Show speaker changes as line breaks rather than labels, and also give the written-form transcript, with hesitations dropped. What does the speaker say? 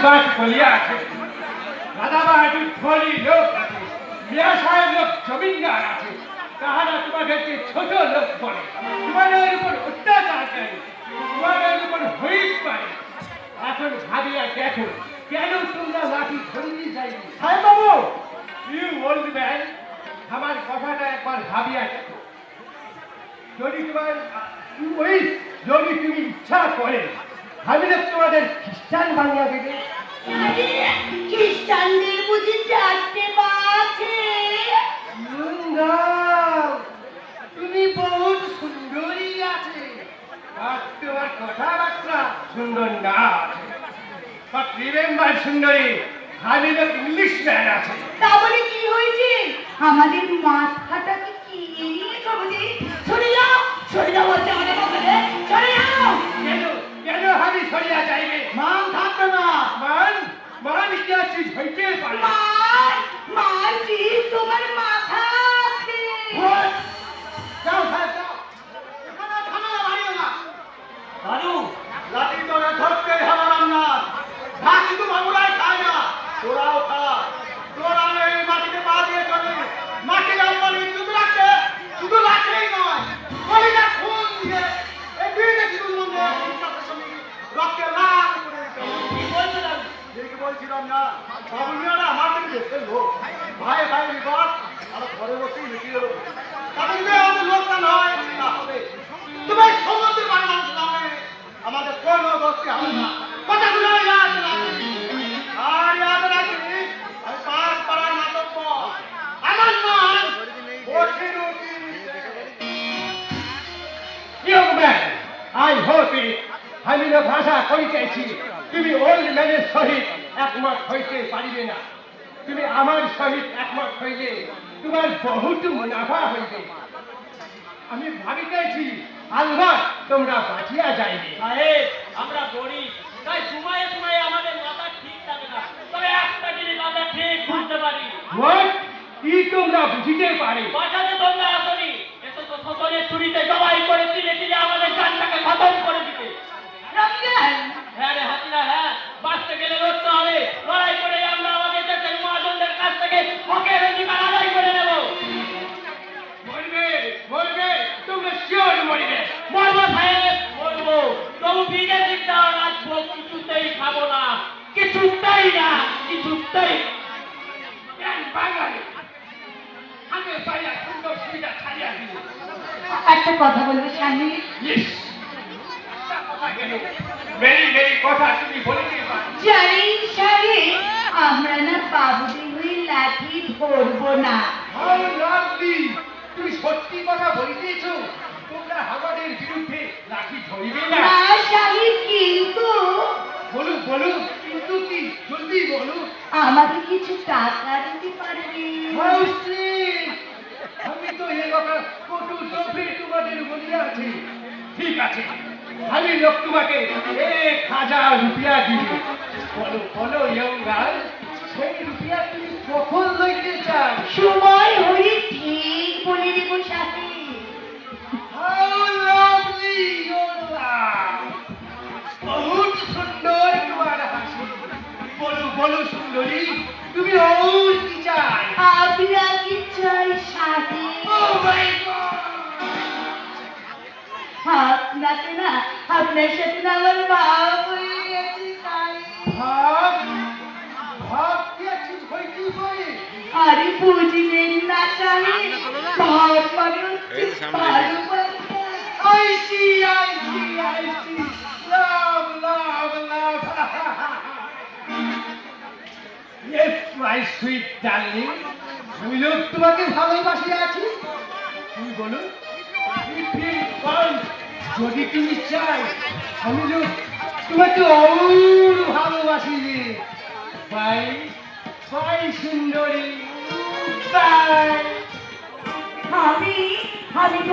But বলিয়া আছে, দাদাবাহাদু ধনী লোক আছে, মিয়া সাহেব লোক জমিনদার আছে, তাহারা তোমাদেরকে ছোট লোক বলে, তোমাদের উপর অত্যাচার করে, তোমাদের উপর হইত পারে। এখন ভাবিয়া দেখো কেন তোমরা লাঠি ধরিয়ে যাইনি? সাহেব বাবু, ইউ ওল্ড ম্যান, আমার কথাটা একবার ভাবিয়া দেখো। যদি তোমার যদি তুমি ইচ্ছা করে ভাবিলে তোমাদের খ্রিস্টান বানিয়ে দেবে।
খ্রিস্টানদের বুঝি চারটে পা আছে?
তুমি বহুত সুন্দরী আছে, আর তোমার কথাবার্তা সুন্দর না আছে। বাট রিমেম্বার সুন্দরী, আমি তো ইংলিশ ম্যান আছে।
তা বলে কি হয়েছে? আমাদের মাথাটা কি সবুজি? সরে যাও, সরে যাও বলছে আমাদের মধ্যে, সরে যাও।
কেন কেন আমি সরিয়া যাইবে?
মান থাকবে না।
মান মান কি চিজ হইতে পারে?
মারছি তোমার মাথা আছে।
যাও যাও যাও, এখানে ঝামেলা বাড়িও না। দাদু, লাঠি তোরা ধরতে হারাম না, ঘাস শুধু বাবুরাই খায় না, তোরাও খা। তোরা এই মাটিতে পা দিয়ে চলে, মাটির আলমারি শুধু রাখলেই নয়, কলিজা খুন দিয়ে এই বিয়েতে শুধু মনে রক্তে লাল করে দিতে হবে। কি বলছিলাম? ঠিকই বলছিলাম না, বাবুরা আমাদের দেশের লোক, ভাই ভাই বিবাদ আর ঘরে বসেই মিটিয়ে দেবো। তাদের আমাদের লোকটা নয়, তাহলে তুমি সমুদ্র পানি মানুষ নামে আমাদের কোনো দোষী হবে না। কথাগুলো ইয়াদ রাখি, আর ইয়াদ রাখি আমি পাঁচ পাড়ার নাটক, আমার নাম বছিরুদ্দিন। Young man, I hope আমি যে ভাষা করিতেছি তুমি ওল্ড ম্যানের সহিত একমত হইতে পারিবে না। তুমি আমার সহিত একমত হইলে তোমার বহুত মুনাফা হইবে। আমি ভাবিতেছি আলবাত তোমরা বাঁচিয়া যাইবে।
সাহেব, আমরা গরিব, তাই সময়ে সময়ে আমাদের মাথা ঠিক থাকে না, তবে একটা জিনিস আমরা ঠিক বুঝতে পারি।
What? কি তোমরা বুঝিতে পারে?
বাঁচাতে তোমরা আসনি, এত তো সকলের চুরিতে জবাই করে তিলে তিলে আমাদের জানটাকে খতম করে দিতে। হ্যাঁ রে হাতিরা, হ্যাঁ, বাঁচতে গেলে লড়তে হবে। লড়াই করে আমরা আমাদের দেশের মহাজনদের কাছ থেকে হকের অধিকার আদায় করে নেব।
মরবে মরবে, তোমরা শিওর মরবে।
মরবো সাহেব, মরবো, তবু বিদেশি চাল রাখবো, কিছুতেই খাবো না, কিছুতেই না, কিছুতেই।
বাঙালি আমি পাইয়া সুন্দর সুবিধা ছাড়িয়া দিল।
একটা কথা বলবে স্বামী?
মেরি মেরি কথা তুমি বলিতে পারো।
জানি স্বামী, আমরা না বাবুদের হয়ে লাঠি ধরবো না।
How lovely! তুমি সত্যি কথা বলিতেছ, তোমরা আমাদের বিরুদ্ধে লাঠি ধরিবে না।
না স্বামী, কিন্তু
বলুন বলুন, কিন্তু কি, জলদি বলুন।
আমাকে কিছু টাকা দিতে পারবে?
How sweet! আমি তো এ কথা কটু চোখে তোমাদের বলিয়া আছি। ঠিক আছে, আমি লোক তোমাকে 1000 রুপিয়া দিব। বলো বলো young girl, সেই রুপিয়া তুমি কখন লইতে চাও?
সময় হলে ঠিক বলে দেব স্বামী।
How lovely your laugh! বহুত সুন্দর তোমার হাসি। বলো বলো সুন্দরী, তুমি আর কি চাই?
আপনাকে চাই স্বামী।
Oh my God!
আপনাকে না, আপনার সাথে না আমার ভাব হয়ে গেছে তাই।
ভাব ভাব কি চিজ হইতে পারে?
আরে বুঝলেন না স্বামী, ভাব মানে হচ্ছে ভালোবাসা।
I see, I see, I see. Love, love, love. Yes, my sweet darling. আমি লোক তোমাকে ভালোবাসি আছি। তুমি বলো, যদি তুমি চাই আমি লোক তোমাকে অমূল ভালোবাসি রে। বাই বাই সুন্দরী, বাই।
আমি তো